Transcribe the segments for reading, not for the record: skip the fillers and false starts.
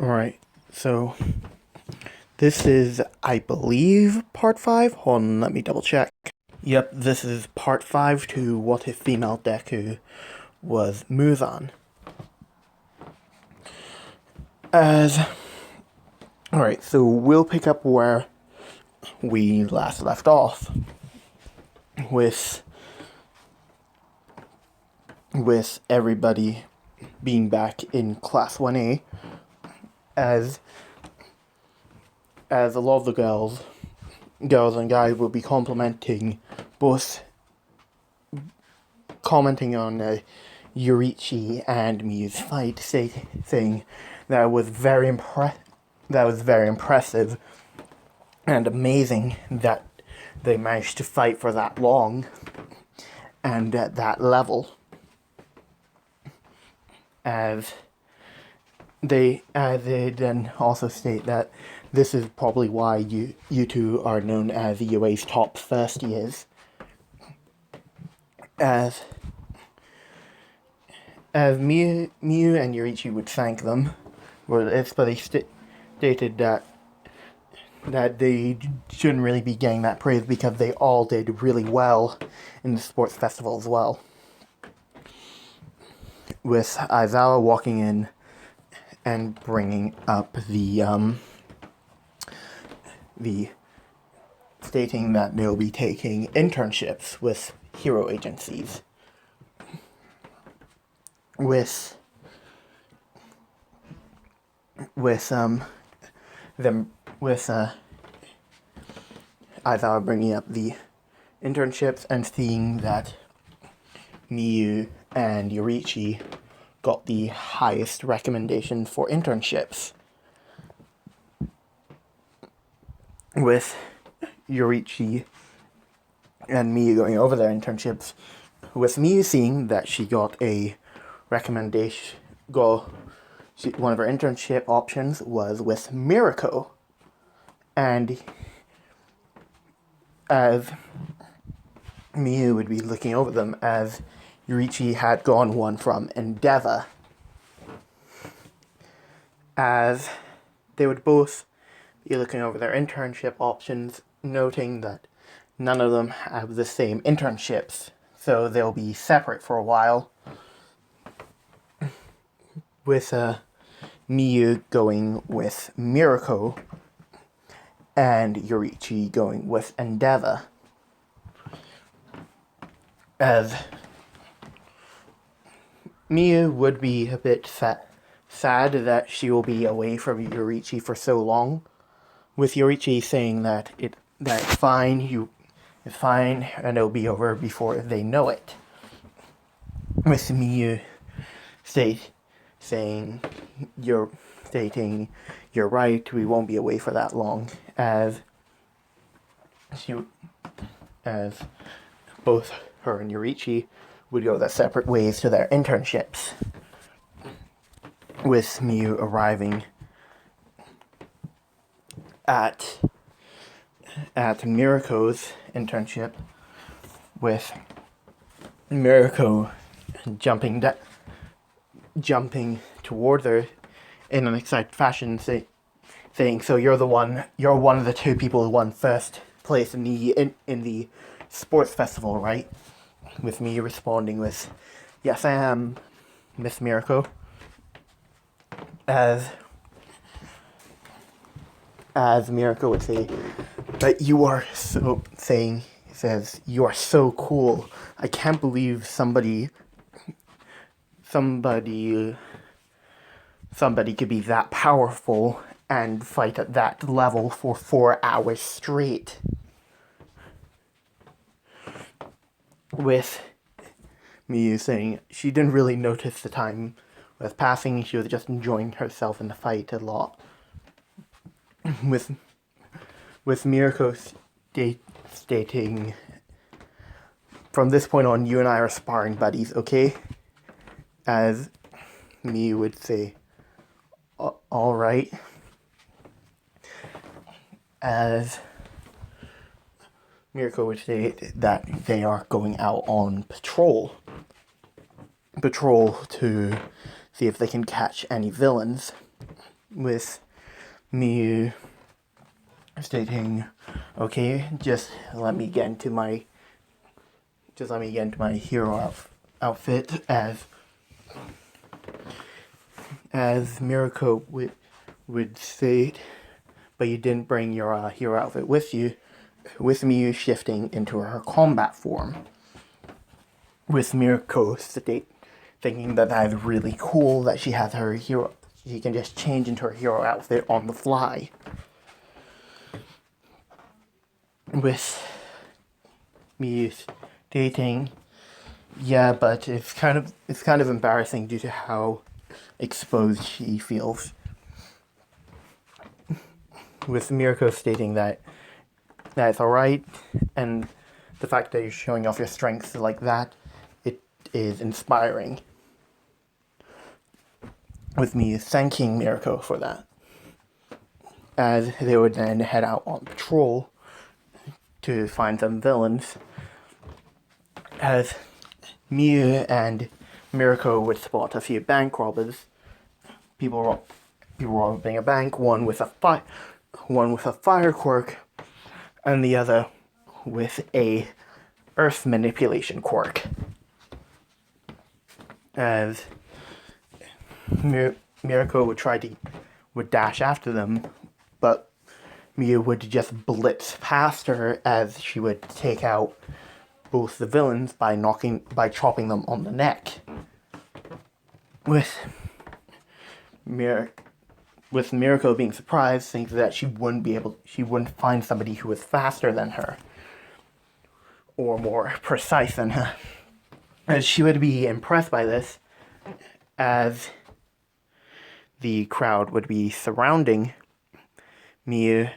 Alright, so this is, I believe, part 5. Hold on, let me double check. Yep, this is part 5 to What If Female Deku Was Muzan. Alright, so we'll pick up where we last left off with everybody being back in Class 1A as a lot of the girls and guys will be commenting on Yurichi and Miyu's fight, saying that was very impressive and amazing that they managed to fight for that long and at that level. As they then also state that this is probably why you two are known as UA's top first years. As Miyu and Yurichi would thank them, but they stated that they shouldn't really be getting that praise because they all did really well in the sports festival as well. With Aizawa walking in and bringing up the stating that they'll be taking internships with hero agencies. With Aizawa bringing up the internships and seeing that Miyu and Yurichi got the highest recommendation for internships. With Yurichi and Miyu going over their internships, with Miyu seeing that she got a recommendation, one of her internship options was with Mirko, and as Miyu would be looking over them, as Yurichi had gone one from Endeavor, as they would both be looking over their internship options, noting that none of them have the same internships, so they'll be separate for a while, with Miyu going with Mirko and Yurichi going with Endeavor. As Miyu would be a bit sad that she will be away from Yurichi for so long, with Yurichi saying that it's fine, it's fine, and it'll be over before they know it. With Miyu stating you're right, we won't be away for that long, as both her and Yurichi would go their separate ways to their internships, with Miyu arriving at Mirko's internship, with Mirko jumping toward her in an excited fashion, saying, "So you're one of the two people who won first place in the sports festival, right?" With me responding with, "Yes, I am, Miss Mirko." As Mirko would say, "But you are so," says, "you are so cool. I can't believe somebody could be that powerful and fight at that level for 4 hours straight." With Miyu saying she didn't really notice the time was passing, she was just enjoying herself in the fight a lot. With Mirko stating, "From this point on, you and I are sparring buddies, okay?" As Miyu would say, "Alright." As Mirko would state that they are going out on patrol to see if they can catch any villains. with Miyu stating, okay, just let me get into my hero outfit, as Mirko would state, but you didn't bring your hero outfit with you, with Miyu shifting into her combat form, with Mirko thinking that is really cool, that she can just change into her hero outfit on the fly. With Miyu stating, yeah, but it's kind of embarrassing due to how exposed she feels. With Mirko stating that it's alright, and the fact that you're showing off your strengths like that, it is inspiring. With me thanking Mirko for that, as they would then head out on patrol to find some villains, as Miyu and Mirko would spot a few bank robbers, people robbing a bank, one with a fire quirk, and the other with a earth manipulation quirk. As Mirko would dash after them, but Miyu would just blitz past her, as she would take out both the villains by chopping them on the neck. With Mirko being surprised, thinking that she wouldn't find somebody who was faster than her or more precise than her. As she would be impressed by this, as the crowd would be surrounding Miyu,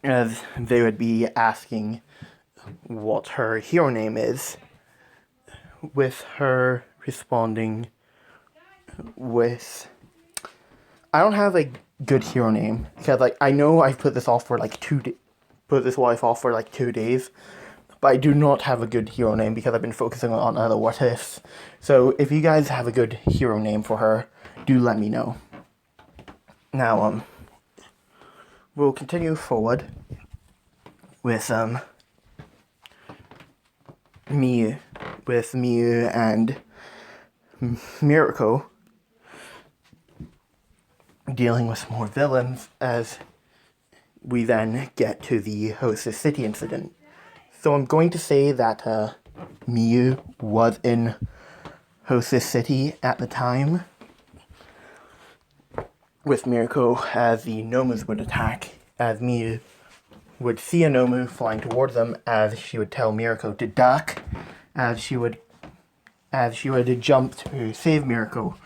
as they would be asking what her hero name is, with her responding with, I don't have a good hero name, because I know I've put this wife off for 2 days, but I do not have a good hero name because I've been focusing on other what ifs. So if you guys have a good hero name for her, do let me know. Now, we'll continue forward with Miyu and Mirko dealing with more villains, as we then get to the Hostess City incident. So I'm going to say that Miyu was in Hostess City at the time with Mirko, as the Nomus would attack, as Miyu would see a Nomu flying towards them, as she would tell Mirko to duck, as she would jump to save Mirko,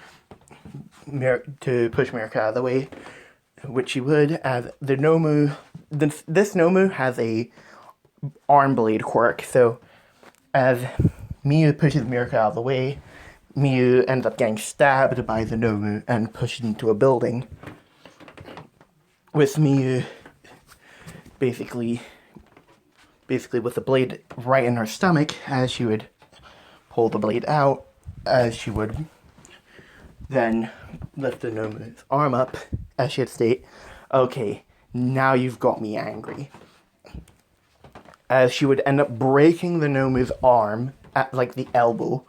to push Mirko out of the way, which she would, as this Nomu has a arm blade quirk, so as Miyu pushes Mirko out of the way, Miyu ends up getting stabbed by the Nomu and pushed into a building, with Miyu basically with the blade right in her stomach, as she would pull the blade out, as she would then lift the Nomu's arm up, as she'd state, okay, now you've got me angry. As she would end up breaking the Nomu's arm at the elbow,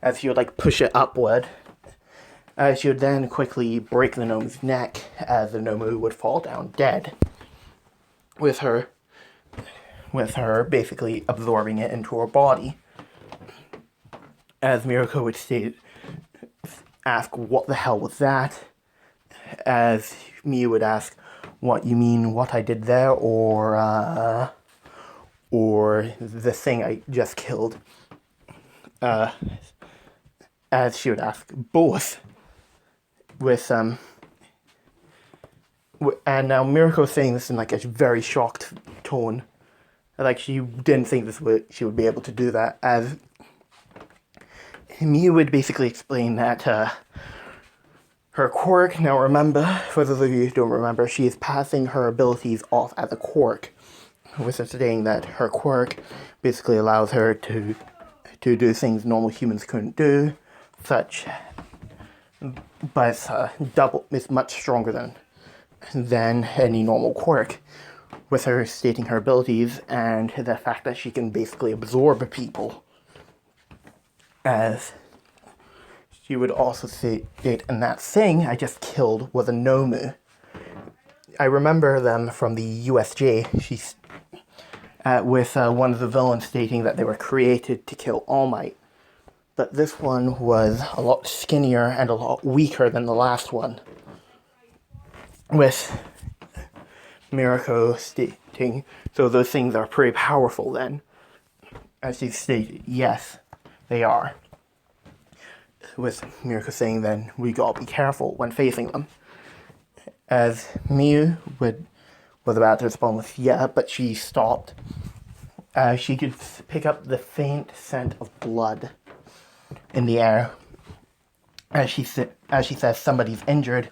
as she would push it upward. As she would then quickly break the Nomu's neck, as the Nomu would fall down dead, with her basically absorbing it into her body. As Mirko would ask, what the hell was that? As Miyu would ask, what, you mean what I did there, or the thing I just killed? As she would ask, both. And now Mirko saying this in a very shocked tone, she didn't think she would be able to do that, as Miyu would basically explain that her quirk, now remember, for those of you who don't remember, she is passing her abilities off as a quirk, with her saying that her quirk basically allows her to do things normal humans couldn't do, such but it's much stronger than any normal quirk, with her stating her abilities and the fact that she can basically absorb people. As she would also state, and that thing I just killed was a Nomu. I remember them from the USJ. She's with one of the villains stating that they were created to kill All Might. But this one was a lot skinnier and a lot weaker than the last one. With Mirko stating, so those things are pretty powerful then. As she stated, yes, they are. With Mirko saying then, we gotta be careful when facing them. As Miu was about to respond with yeah, but she stopped. She could pick up the faint scent of blood in the air. As she says somebody's injured,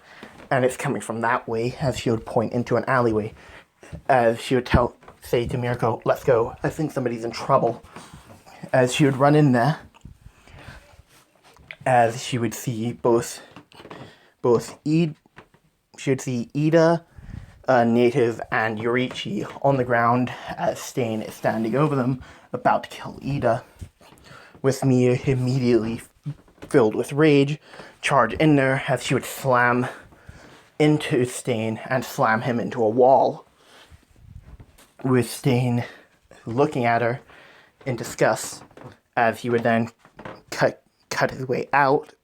and it's coming from that way, as she would point into an alleyway. As she would say to Mirko, let's go, I think somebody's in trouble. As she would run in there, as she would see she would see Ida, Native, and Yorichi on the ground as Stain is standing over them, about to kill Ida. With Mia immediately filled with rage, charge in there as she would slam into Stain and slam him into a wall. With Stain looking at her in disgust, as he would then cut his way out,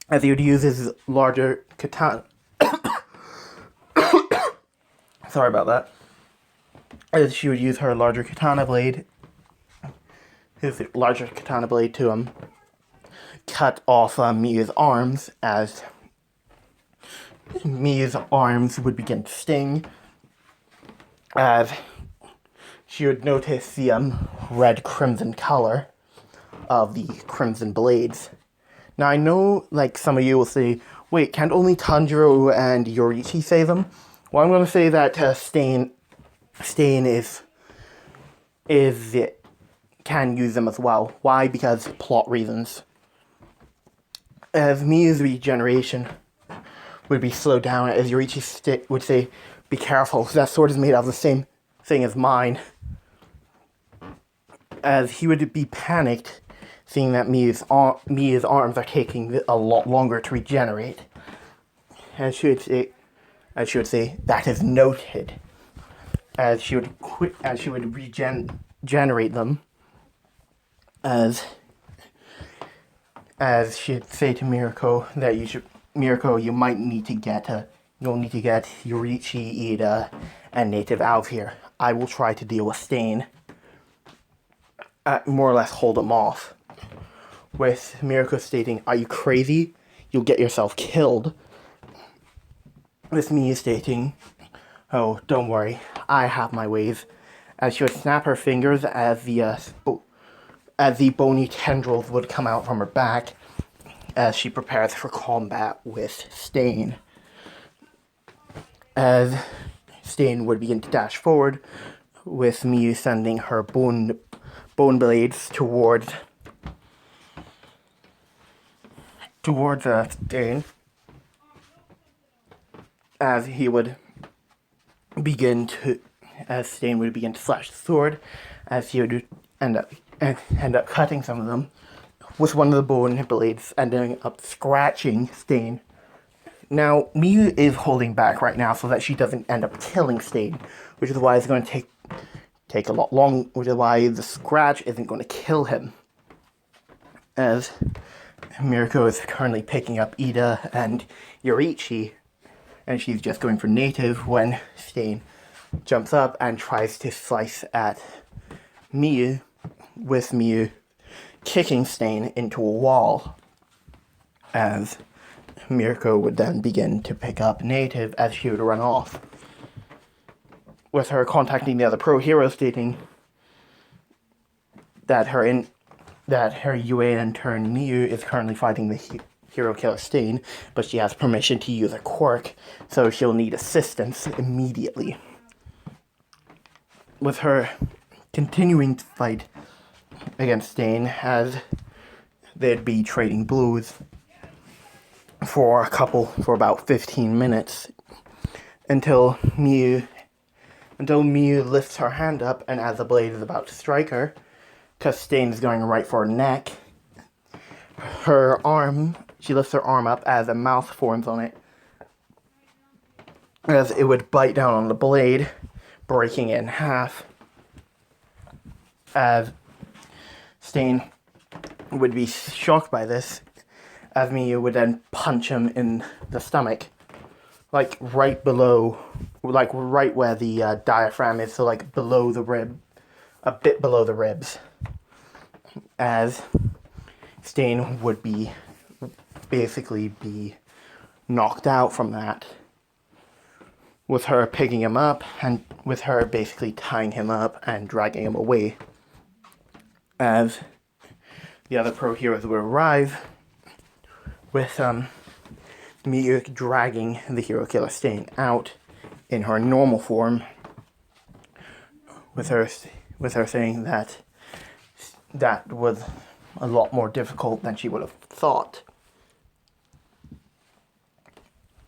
as he would use his larger katana. Sorry about that. As she would use her larger katana blade, to cut off Mia's arms, as Mia's arms would begin to sting, as she would notice the red-crimson color of the crimson blades. Now I know, like, some of you will say, wait, can't only Tanjiro and Yorichi say them? Well, I'm going to say that Stain can use them as well. Why? Because plot reasons. As Miu's regeneration would be slowed down, as Yorichi would say, be careful, that sword is made out of the same thing as mine. As he would be panicked, seeing that Mia's arms are taking a lot longer to regenerate. As she would say, that is noted. As she would regenerate them. As she'd say to Mirko that you might need to get Yorichi, Ida, and Native out of here. I will try to deal with Stain. More or less hold him off. With Mirko stating, are you crazy? You'll get yourself killed. With me stating, oh, don't worry, I have my ways. As she would snap her fingers as the bony tendrils would come out from her back, as she prepares for combat with Stain. As Stain would begin to dash forward, with Miu sending her bone blades towards Stain, as Stain would begin to slash the sword, as he would end up cutting some of them, with one of the bone blades ending up scratching Stain. Now, Miu is holding back right now so that she doesn't end up killing Stain, which is why it's going to take a lot long, which is why the scratch isn't going to kill him. As Mirko is currently picking up Ida and Yorichi, and she's just going for Native when Stain jumps up and tries to slice at Miu, with Miu kicking Stain into a wall. As Mirko would then begin to pick up Native as she would run off, with her contacting the other pro hero stating that her UA intern Miu is currently fighting the hero killer Stain, but she has permission to use a quirk, so she'll need assistance immediately. With her continuing to fight against Stain, as they'd be trading blows, for about 15 minutes until Miyu lifts her hand up, and as the blade is about to strike her, because Stain is going right for her neck, she lifts her arm up as a mouth forms on it, as it would bite down on the blade, breaking it in half, as Stain would be shocked by this, as Miyu would then punch him in the stomach, like right where the diaphragm is, so like below the rib, a bit below the ribs, as Stain would basically be knocked out from that, with her picking him up and with her basically tying him up and dragging him away, as the other pro heroes would arrive with Miyu dragging the hero killer Stain out in her normal form, with her saying that was a lot more difficult than she would have thought,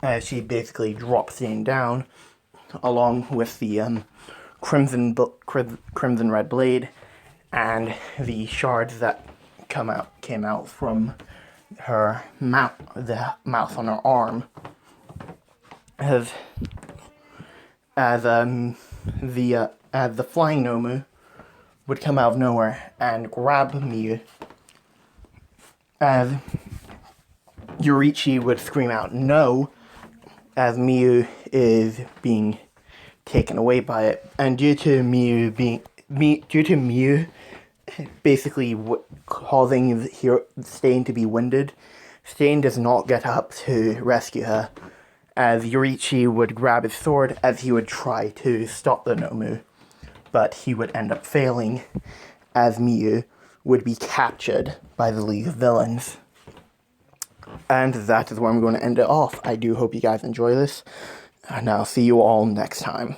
as she basically drops Stain down along with the crimson red blade and the shards that came out from her mouth, the mouth on her arm, as the flying Nomu would come out of nowhere and grab Miyu, as Yurichi would scream out "no" as Miyu is being taken away by it, and due to Miyu basically causing the Stain to be winded, Stain does not get up to rescue her, as Yurichi would grab his sword as he would try to stop the Nomu, but he would end up failing, as Miyu would be captured by the League of Villains. And that is where I'm going to end it off. I do hope you guys enjoy this, and I'll see you all next time.